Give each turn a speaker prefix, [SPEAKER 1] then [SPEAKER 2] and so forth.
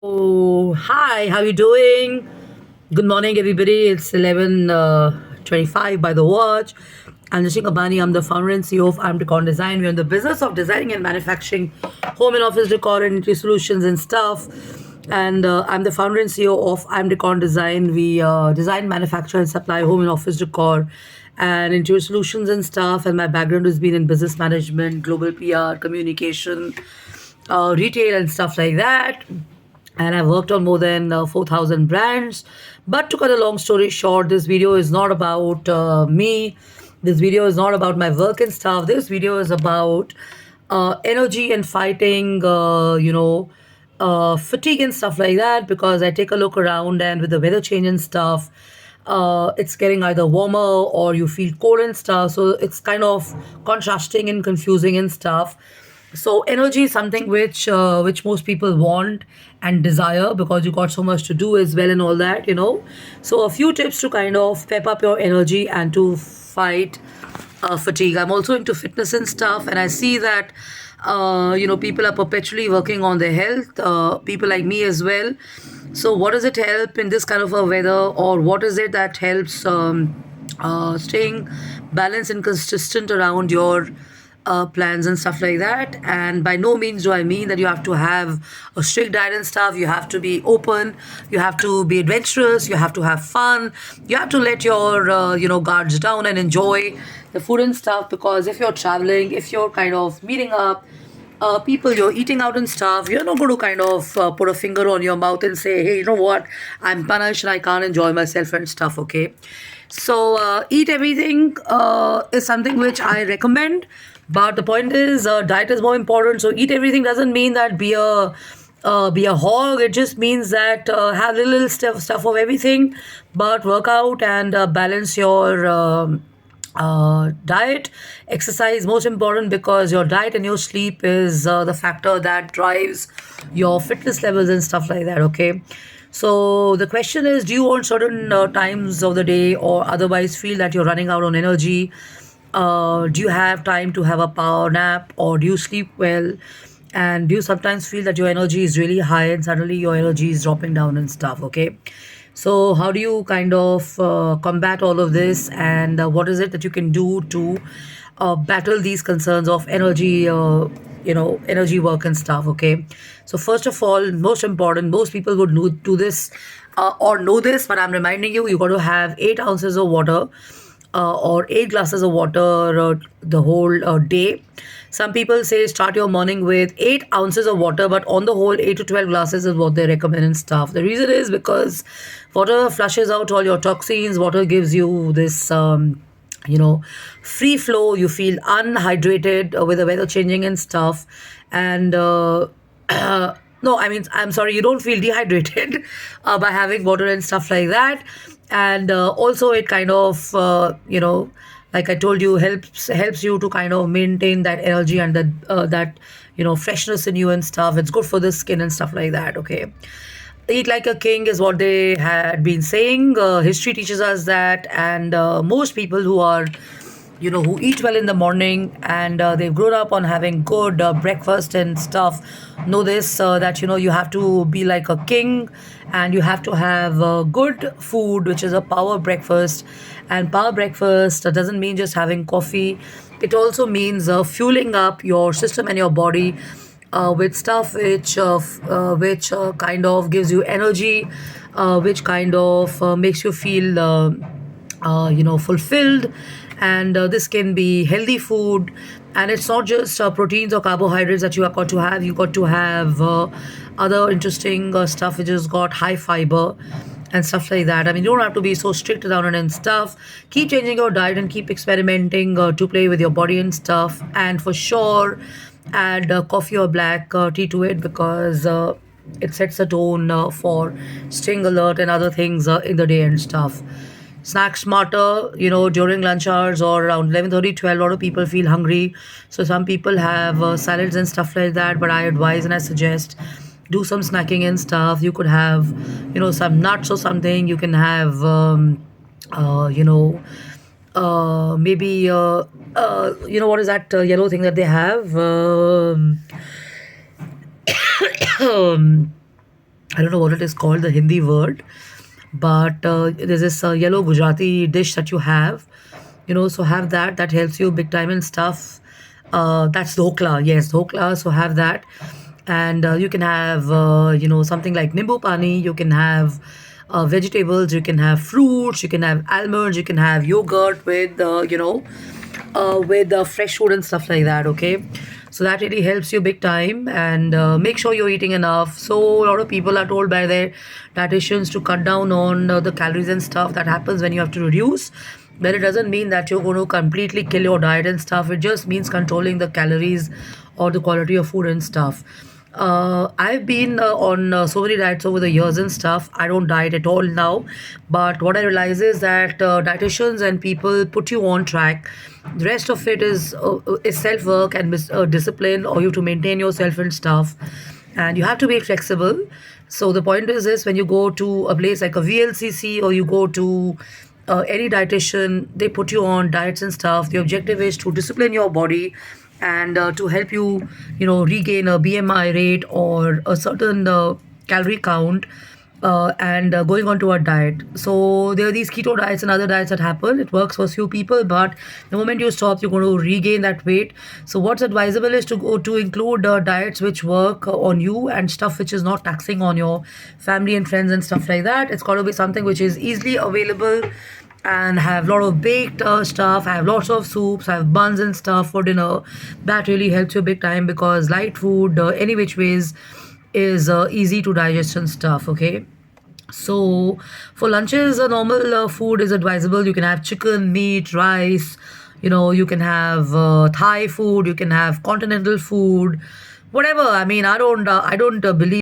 [SPEAKER 1] Oh, hi, how you doing? Good morning, everybody. It's 11:25 by the watch. I'm Nishing Abani. I'm the founder and CEO of Arm Decor Design. We're in the business of designing and manufacturing home and office decor and interior solutions and stuff. And I'm the founder and CEO of Arm Decor Design. We design, manufacture, and supply home and office decor and interior solutions and stuff. And my background has been in business management, global PR, communication, retail, and stuff like that, and I've worked on more than 4,000 brands. But to cut a long story short, this video is not about me. This video is not about my work and stuff. This video is about energy and fighting, fatigue and stuff like that. Because I take a look around, and with the weather change and stuff, it's getting either warmer or you feel cold and stuff. So it's kind of contrasting and confusing and stuff. So energy is something which most people want and desire because you got so much to do as well and all that. So a few tips to kind of pep up your energy and to fight fatigue. I'm also into fitness and stuff, and I see that people are perpetually working on their health. People like me as well. So what does it help in this kind of a weather, or what is it that helps staying balanced and consistent around your plans and stuff like that? And by no means do I mean that you have to have a strict diet and stuff. You have to be open, you have to be adventurous, you have to have fun, you have to let your guards down and enjoy the food and stuff. Because if you're traveling, if you're kind of meeting up people, you're eating out and stuff, you're not going to kind of put a finger on your mouth and say, hey, you know what, I'm punished and I can't enjoy myself and stuff. Okay, so eat everything is something which I recommend, but the point is, diet is more important. So eat everything doesn't mean that be a hog. It just means that have little stuff of everything, but work out and balance your diet. Exercise most important, because your diet and your sleep is the factor that drives your fitness levels and stuff like that. Okay, so the question is, do you want certain times of the day or otherwise feel that you're running out on energy? Do you have time to have a power nap, or do you sleep well? And do you sometimes feel that your energy is really high and suddenly your energy is dropping down and stuff? Okay, so how do you kind of combat all of this, and what is it that you can do to battle these concerns of energy, energy work and stuff? Okay, so first of all, most important, most people would do this or know this, but I'm reminding you, you got to have 8 ounces of water or 8 glasses of water the whole day. Some people say start your morning with 8 ounces of water, but on the whole, 8 to 12 glasses is what they recommend and stuff. The reason is because water flushes out all your toxins, water gives you this. Free flow. You feel unhydrated with the weather changing and stuff, and no, I mean, I'm sorry, you don't feel dehydrated by having water and stuff like that. And also it kind of like I told you, helps you to kind of maintain that energy and that freshness in you and stuff. It's good for the skin and stuff like that. Okay, eat like a king is what they had been saying. History teaches us that, and most people who are who eat well in the morning, and they've grown up on having good breakfast and stuff, know this, that you have to be like a king, and you have to have good food, which is a power breakfast. And power breakfast doesn't mean just having coffee. It also means fueling up your system and your body with stuff which kind of gives you energy, which kind of makes you feel fulfilled. And this can be healthy food, and it's not just proteins or carbohydrates that you have got to have. You got to have other interesting stuff which has got high fiber and stuff like that. I mean, you don't have to be so strict around it and stuff. Keep changing your diet and keep experimenting to play with your body and stuff. And for sure, add coffee or black tea to it, because it sets the tone for staying alert and other things in the day and stuff. Snack smarter, during lunch hours or around 11:30, 12. A lot of people feel hungry, so some people have salads and stuff like that, but I advise and I suggest do some snacking and stuff. You could have some nuts or something. You can have maybe what is that yellow thing that they have? I don't know what it is called, the Hindi word, but there's this yellow Gujarati dish that you have, so have that. That helps you big time and stuff. That's dhokla, yes, dhokla. So have that, and you can have something like nimbu pani. You can have vegetables. You can have fruits. You can have almonds. You can have yogurt with fresh food and stuff like that. Okay, so that really helps you big time, and make sure you're eating enough. So a lot of people are told by their dietitians to cut down on the calories and stuff. That happens when you have to reduce, but it doesn't mean that you're going to completely kill your diet and stuff. It just means controlling the calories or the quality of food and stuff. I've been on so many diets over the years and stuff. I don't diet at all now, but what I realize is that dietitians and people put you on track. The rest of it is self work and discipline, or you to maintain yourself and stuff, and you have to be flexible. So the point is this: when you go to a place like a VLCC, or you go to any dietitian, they put you on diets and stuff. The objective is to discipline your body and to help you, regain a BMI rate or a certain calorie count, and going on to a diet. So there are these keto diets and other diets that happen. It works for few people, but the moment you stop, you're going to regain that weight. So what's advisable is to go to include diets which work on you and stuff which is not taxing on your family and friends and stuff like that. It's got to be something which is easily available and have a lot of baked stuff. I have lots of soups. I have buns and stuff for dinner. That really helps you big time because light food, any which ways, is easy to digest and stuff. Okay. So for lunches, normal food is advisable. You can have chicken, meat, rice. You can have Thai food. You can have continental food, whatever. I mean, I don't believe